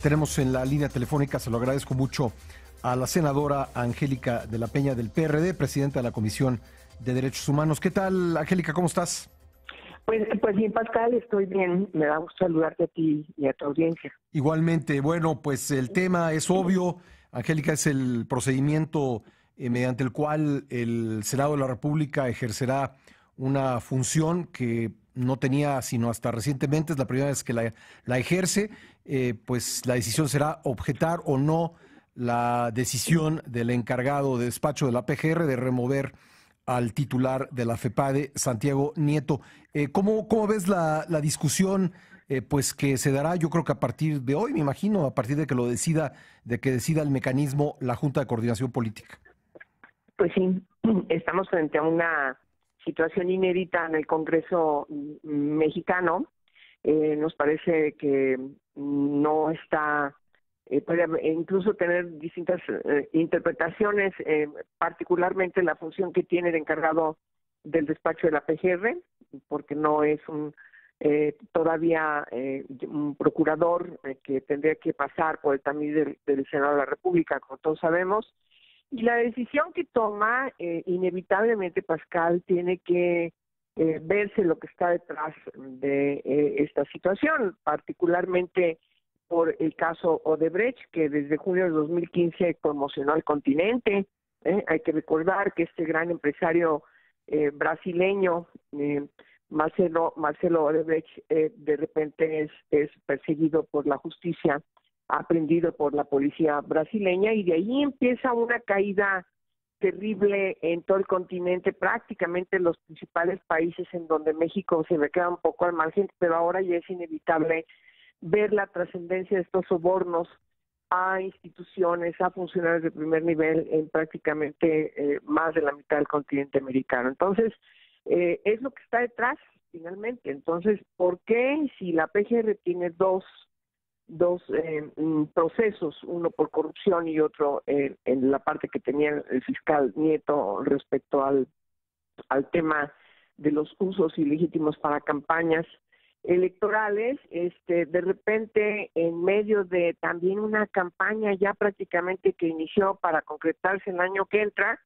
Tenemos en la línea telefónica, se lo agradezco mucho, a la senadora Angélica de la Peña del PRD, presidenta de la Comisión de Derechos Humanos. ¿Qué tal, Angélica? ¿Cómo estás? Pues bien, Pascal, estoy bien. Me da gusto saludarte a ti y a tu audiencia. Igualmente, bueno, pues el tema es obvio. Angélica, es el procedimiento mediante el cual el Senado de la República ejercerá una función que no tenía sino hasta recientemente. Es la primera vez que la ejerce. Pues la decisión será objetar o no la decisión del encargado de despacho de la PGR de remover al titular de la FEPADE, Santiago Nieto. ¿Cómo ves la discusión pues que se dará? Yo creo que a partir de hoy, me imagino, a partir de que decida el mecanismo la Junta de Coordinación Política. Pues sí, estamos frente a una situación inédita en el Congreso mexicano. Nos parece que no está, puede incluso tener distintas interpretaciones, particularmente la función que tiene el encargado del despacho de la PGR, porque no es todavía un procurador que tendría que pasar por el tamiz del Senado de la República, como todos sabemos. Y la decisión que toma, inevitablemente, Pascal, tiene que verse lo que está detrás de esta situación, particularmente por el caso Odebrecht, que desde junio de 2015 conmocionó al continente. Hay que recordar que este gran empresario brasileño, Marcelo Odebrecht, de repente es perseguido por la justicia, aprendido por la policía brasileña, y de ahí empieza una caída terrible en todo el continente, prácticamente los principales países, en donde México se me queda un poco al margen, pero ahora ya es inevitable ver la trascendencia de estos sobornos a instituciones, a funcionarios de primer nivel en prácticamente más de la mitad del continente americano. Entonces, es lo que está detrás, finalmente. Entonces, ¿por qué si la PGR tiene dos procesos, uno por corrupción y otro en la parte que tenía el fiscal Nieto respecto al tema de los usos ilegítimos para campañas electorales, de repente, en medio de también una campaña ya prácticamente que inició para concretarse el año que entra,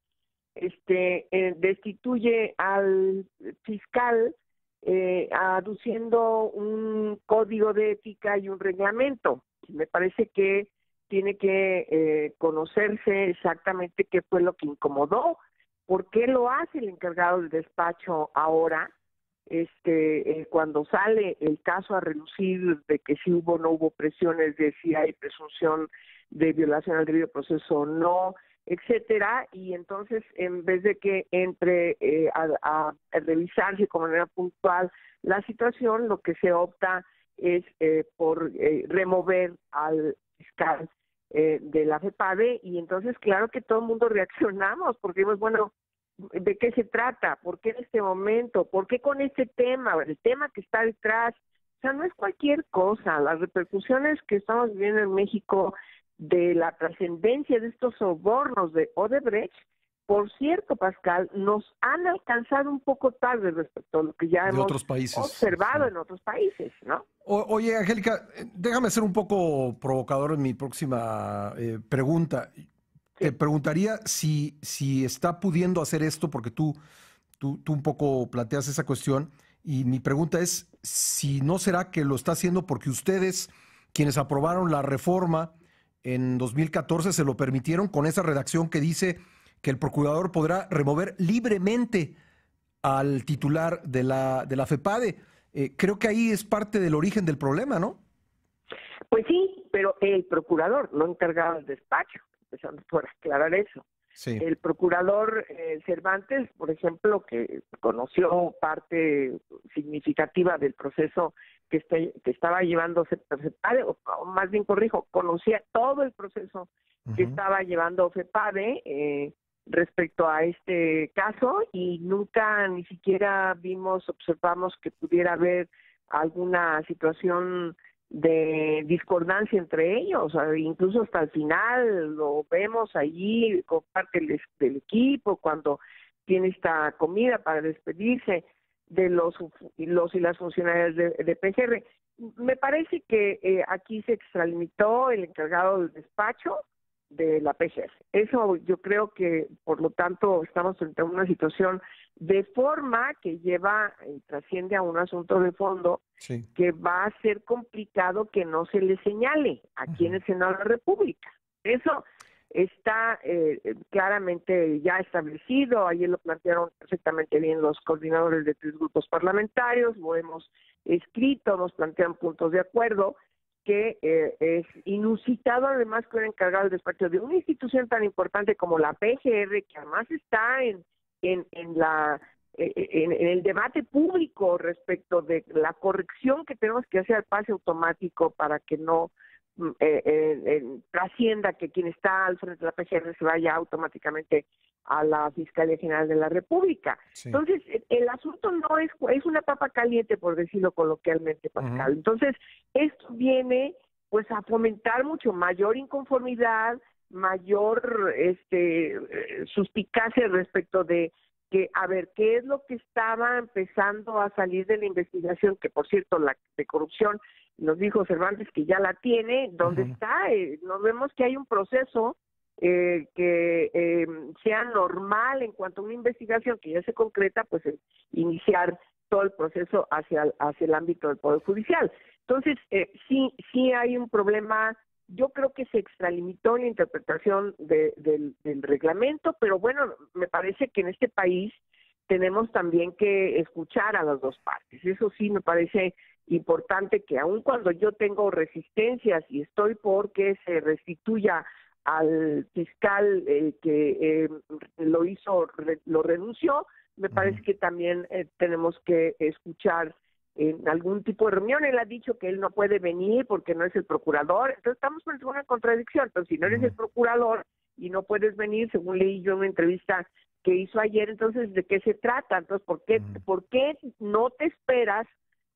destituye al fiscal aduciendo un código de ética y un reglamento? Me parece que tiene que conocerse exactamente qué fue lo que incomodó, por qué lo hace el encargado del despacho ahora, cuando sale el caso a relucir de que si hubo o no hubo presiones, de si hay presunción de violación al debido proceso o no, etcétera. Y entonces, en vez de que entre a revisarse de manera puntual la situación, lo que se opta es por remover al fiscal de la FEPADE, y entonces claro que todo el mundo reaccionamos, porque dijimos, bueno, ¿de qué se trata? ¿Por qué en este momento? ¿Por qué con este tema? El tema que está detrás, o sea, no es cualquier cosa. Las repercusiones que estamos viviendo en México de la trascendencia de estos sobornos de Odebrecht, por cierto, Pascal, nos han alcanzado un poco tarde respecto a lo que ya hemos otros países, observado, sí, en otros países, ¿no? Oye, Angélica, déjame ser un poco provocador en mi próxima pregunta. Te preguntaría si está pudiendo hacer esto, porque tú un poco planteas esa cuestión, y mi pregunta es si no será que lo está haciendo porque ustedes, quienes aprobaron la reforma en 2014, se lo permitieron con esa redacción que dice que el procurador podrá remover libremente al titular de la FEPADE. Creo que ahí es parte del origen del problema, ¿no? Pues sí, pero el procurador, no encargado del despacho, empezando por aclarar eso. Sí. El procurador Cervantes, por ejemplo, que conoció parte significativa del proceso que estaba llevándose FEPADE, o más bien corrijo, conocía todo el proceso que estaba llevando FEPADE respecto a este caso, y nunca ni siquiera observamos que pudiera haber alguna situación de discordancia entre ellos. Incluso hasta el final lo vemos allí con parte del equipo cuando tiene esta comida para despedirse. de los y las funcionarias de PGR. Me parece que aquí se extralimitó el encargado del despacho de la PGR. Eso yo creo que, por lo tanto, estamos frente a una situación de forma que lleva y trasciende a un asunto de fondo, Sí. que va a ser complicado que no se le señale aquí en el Senado de la República. Eso está claramente ya establecido. Ayer lo plantearon perfectamente bien los coordinadores de 3 grupos parlamentarios, lo hemos escrito, nos plantean puntos de acuerdo, que es inusitado además que un encargado del despacho de una institución tan importante como la PGR, que además está en el debate público respecto de la corrección que tenemos que hacer al pase automático para que no trascienda que quien está al frente de la PGR se vaya automáticamente a la Fiscalía General de la República. Sí. Entonces, el asunto no es una papa caliente, por decirlo coloquialmente, Pascal. Entonces, esto viene pues a fomentar mucho mayor inconformidad, mayor suspicacia respecto de que, a ver, qué es lo que estaba empezando a salir de la investigación, que por cierto, la de corrupción, nos dijo Cervantes que ya la tiene, ¿dónde está? Nos vemos que hay un proceso que sea normal en cuanto a una investigación que ya se concreta, pues iniciar todo el proceso hacia el ámbito del Poder Judicial. Entonces, sí hay un problema. Yo creo que se extralimitó en la interpretación del reglamento, pero bueno, me parece que en este país tenemos también que escuchar a las dos partes. Eso sí me parece importante, que aun cuando yo tengo resistencias y estoy por que se restituya al fiscal que lo renunció, me parece que también tenemos que escuchar en algún tipo de reunión. Él ha dicho que él no puede venir porque no es el procurador, entonces estamos frente a una contradicción. Entonces, si no eres el procurador y no puedes venir, según leí yo en una entrevista que hizo ayer, entonces, ¿de qué se trata? Entonces, ¿por qué no te esperas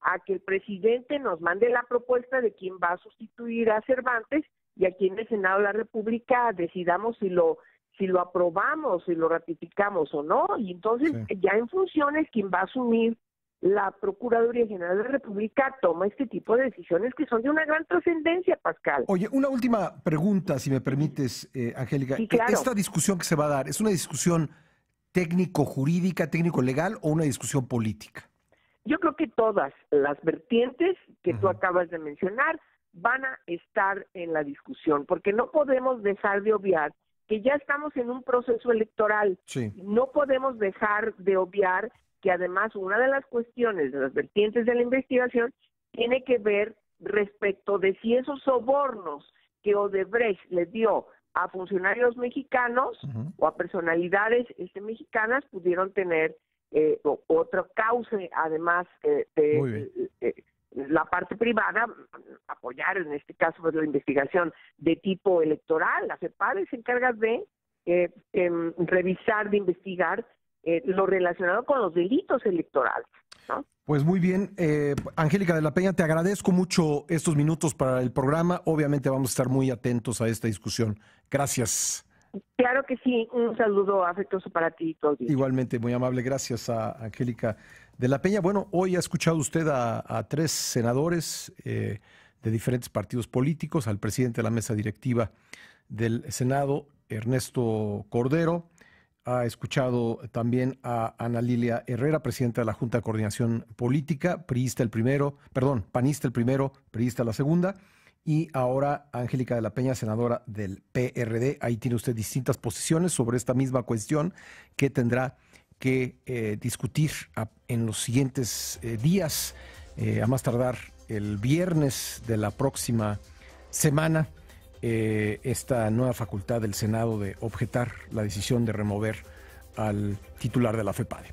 a que el presidente nos mande la propuesta de quién va a sustituir a Cervantes y aquí en el Senado de la República decidamos si lo aprobamos, si lo ratificamos o no? Y entonces, ya en funciones, quien va a asumir la Procuraduría General de la República toma este tipo de decisiones que son de una gran trascendencia, Pascal. Oye, una última pregunta, si me permites, Angélica. Sí, claro. ¿Esta discusión que se va a dar es una discusión técnico-jurídica, técnico-legal o una discusión política? Yo creo que todas las vertientes que tú acabas de mencionar van a estar en la discusión, porque no podemos dejar de obviar que ya estamos en un proceso electoral. Sí. No podemos dejar de obviar que además una de las cuestiones de las vertientes de la investigación tiene que ver respecto de si esos sobornos que Odebrecht le dio a funcionarios mexicanos o a personalidades mexicanas pudieron tener otro cauce, además la parte privada, apoyar en este caso pues, la investigación de tipo electoral. La FEPADE se encarga de revisar, de investigar lo relacionado con los delitos electorales, ¿no? Pues muy bien, Angélica de la Peña, te agradezco mucho estos minutos para el programa. Obviamente vamos a estar muy atentos a esta discusión. Gracias. Claro que sí, un saludo afectuoso para ti y todos. Igualmente, muy amable. Gracias a Angélica de la Peña. Bueno, hoy ha escuchado usted a 3 senadores de diferentes partidos políticos, al presidente de la mesa directiva del Senado, Ernesto Cordero. Ha escuchado también a Ana Lilia Herrera, presidenta de la Junta de Coordinación Política, panista el primero, priista la segunda, y ahora Angélica de la Peña, senadora del PRD. Ahí tiene usted distintas posiciones sobre esta misma cuestión que tendrá que discutir en los siguientes días, a más tardar el viernes de la próxima semana. Esta nueva facultad del Senado de objetar la decisión de remover al titular de la FEPADE.